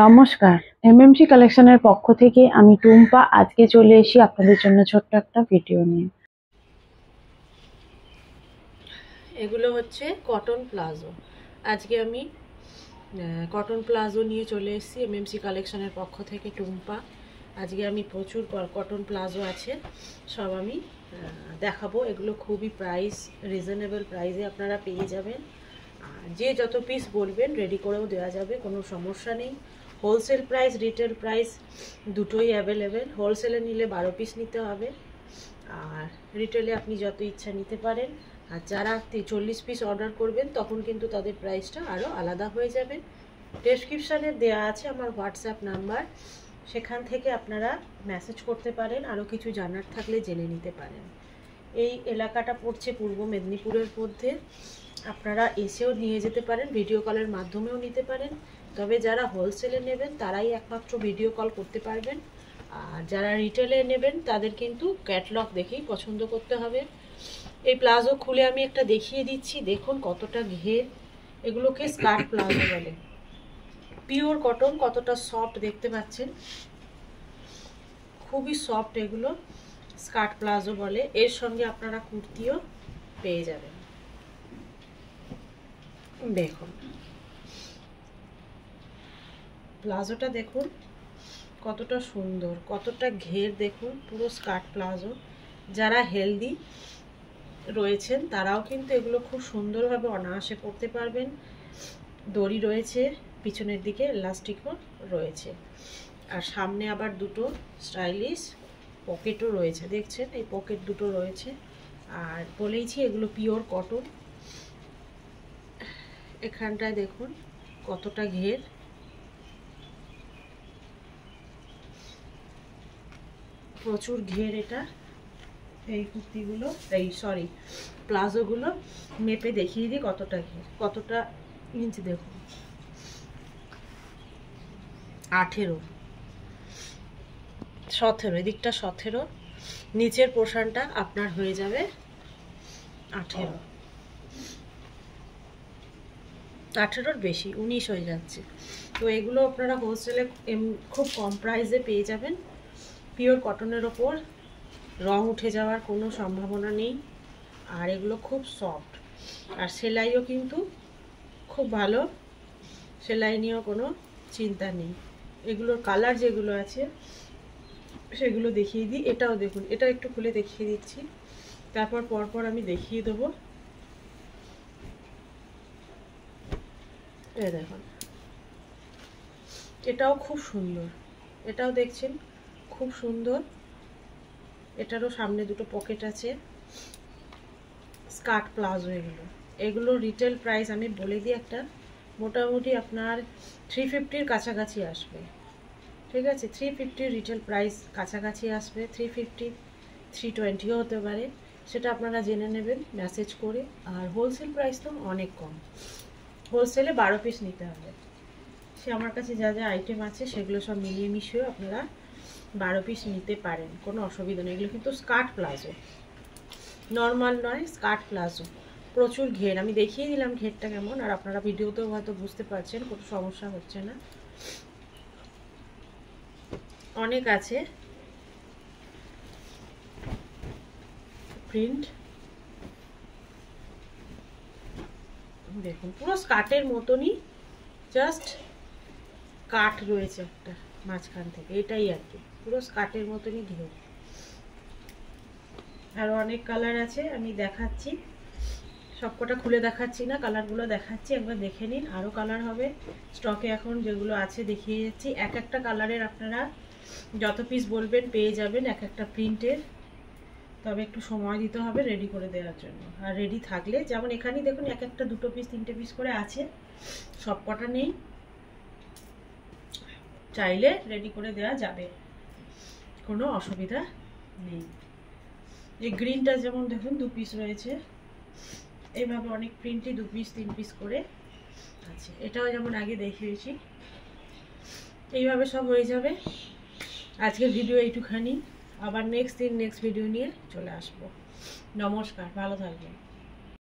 নমস্কার, এমএমসি কালেকশনের পক্ষ থেকে আমি টুম্পা আজকে চলে এসেছি আপনাদের জন্য ছোট্ট একটা ভিডিও নিয়ে। এগুলো হচ্ছে কটন প্লাজো। আজকে আমি কটন প্লাজো নিয়ে চলে এসেছি এমএমসি কালেকশনের পক্ষ থেকে টুম্পা। আজকে আমি প্রচুর কটন প্লাজো আছে, সব আমি দেখাবো। এগুলো খুবই রিজনেবল প্রাইসে আপনারা পেয়ে যাবেন। যে যত পিস বলবেন রেডি করেও দেওয়া যাবে, কোনো সমস্যা নেই। হোলসেল প্রাইস, রিটেল প্রাইস দুটোই অ্যাভেলেবেল। হোলসেলে নিলে 12 পিস নিতে হবে, আর রিটেলে আপনি যত ইচ্ছা নিতে পারেন। আর যারা 40 পিস অর্ডার করবেন তখন কিন্তু তাদের প্রাইসটা আরও আলাদা হয়ে যাবে। ডেসক্রিপশানে দেওয়া আছে আমার হোয়াটসঅ্যাপ নাম্বার, সেখান থেকে আপনারা মেসেজ করতে পারেন, আরও কিছু জানার থাকলে জেনে নিতে পারেন। এই এলাকাটা পড়ছে পূর্ব মেদিনীপুরের মধ্যে। আপনারা এসেও নিয়ে যেতে পারেন, ভিডিও কলের মাধ্যমেও নিতে পারেন। তবে যারা হোলসেলে নেবেন তারাই একমাত্র ভিডিও কল করতে পারবেন, আর যারা রিটেলে নেবেন তাদের কিন্তু ক্যাটলগ দেখেই পছন্দ করতে হবে। এই প্লাজো খুলে আমি একটা দেখিয়ে দিচ্ছি, দেখুন কতটা ঘের। এগুলোকে স্কার্ট প্লাজো বলে। পিওর কটন, কতটা সফট দেখতে পাচ্ছেন, খুবই সফট। এগুলো স্কার্ট প্লাজো বলে। এর সঙ্গে আপনারা কুর্তিও পেয়ে যাবেন। দেখুন প্লাজোটা, দেখুন কতটা সুন্দর, কতটা ঘের দেখুন, পুরো স্কার্ট প্লাজো। যারা হেলদি রয়েছেন তারাও কিন্তু এগুলো খুব সুন্দরভাবে অনায়াসে পরতে পারবেন। দড়ি রয়েছে, পিছনের দিকে ইলাস্টিকও রয়েছে, আর সামনে আবার দুটো স্টাইলিশ পকেটও রয়েছে। দেখছেন এই পকেট দুটো রয়েছে। আর বলেইছি এগুলো পিওর কটন। এখানটায় দেখুন কতটা ঘের, প্রচুর ঘের। এটা এই কুর্তিগুলো, প্লাজোগুলো মেপে দেখিয়ে দিই কতটা ঘের, কতটা ইঞ্চ। দেখুন 18, 17, এদিকটা 17, নিচের পোর্শনটা আপনার হয়ে যাবে 18, বেশি 19 হয়ে যাচ্ছে। তো এগুলো আপনারা হোলসেলে খুব কম প্রাইসে পেয়ে যাবেন। পিওর কটনের ওপর রং উঠে যাওয়ার কোনো সম্ভাবনা নেই, আর এগুলো খুব সফট। আর সেলাইও কিন্তু খুব ভালো, সেলাই নিয়েও কোনো চিন্তা নেই। এগুলোর কালার যেগুলো আছে সেগুলো দেখিয়ে দিই। এটাও দেখুন, এটা একটু খুলে দেখিয়ে দিচ্ছি, তারপর পরপর আমি দেখিয়ে দেবো। এই দেখুন, এটাও খুব সুন্দর, এটাও দেখছেন খুব সুন্দর। এটারও সামনে দুটো পকেট আছে। স্কার্ট প্লাজো এগুলো রিটেল প্রাইস আমি বলে দিই একটা, মোটামুটি আপনার 350-র কাছাকাছি আসবে। ঠিক আছে, 350 রিটেল প্রাইস কাছাকাছি আসবে। 350, 320ও হতে পারে, সেটা আপনারা জেনে নেবেন মেসেজ করে। আর হোলসেল প্রাইস তো অনেক কম, হোলসেলে 12 পিস নিতে হবে। সে আমার কাছে যা যা আইটেম আছে সেগুলো সব মিলিয়ে মিশিয়েও আপনারা 12 পিস নিতে পারেন, কোনো অসুবিধা নেই। এগুলো কিন্তু স্কার্ট প্লাজো, নর্মাল নয়, স্কার্ট প্লাজো। প্রচুর ঘের, আমি দেখিয়ে দিলাম ঘেরটা কেমন, আর আপনারা ভিডিওতেও হয়তো বুঝতে পারছেন, কোনো সমস্যা হচ্ছে না। অনেক আছে প্রিন্ট, দেখুন পুরো স্কার্টের মতনই, জাস্ট কাট রয়েছে একটা মাঝখান থেকে, এটাই আর কি, পুরো স্কার্টের মতনই ঘের। আরও অনেক কালার আছে, আমি দেখাচ্ছি, সবকটা খুলে দেখাচ্ছি না, কালারগুলো দেখাচ্ছি, একবার দেখে নিন। আরও কালার হবে স্টকে, এখন যেগুলো আছে দেখিয়ে যাচ্ছি। এক একটা কালারের আপনারা যত পিস বলবেন পেয়ে যাবেন, এক একটা প্রিন্টের। তবে একটু সময় দিতে হবে রেডি করে দেওয়ার জন্য। আর রেডি থাকলে, যেমন এখানেই দেখুন এক একটা 2 পিস 3টে পিস করে আছে, সবকটা নেই, চাইলে রেডি করে দেওয়া যাবে, কোনো অসুবিধা নেই। এই গ্রিনটা যেমন দেখুন 2 পিস রয়েছে, এইভাবে অনেক প্রিন্টই 2 পিস 3 পিস করে আছে। এটাও যেমন আগে দেখিয়েছি, এইভাবে সব হয়ে যাবে। আজকের ভিডিও এইটুখানি, আবার নেক্সট ভিডিও নিয়ে চলে আসবো। নমস্কার, ভালো থাকবেন।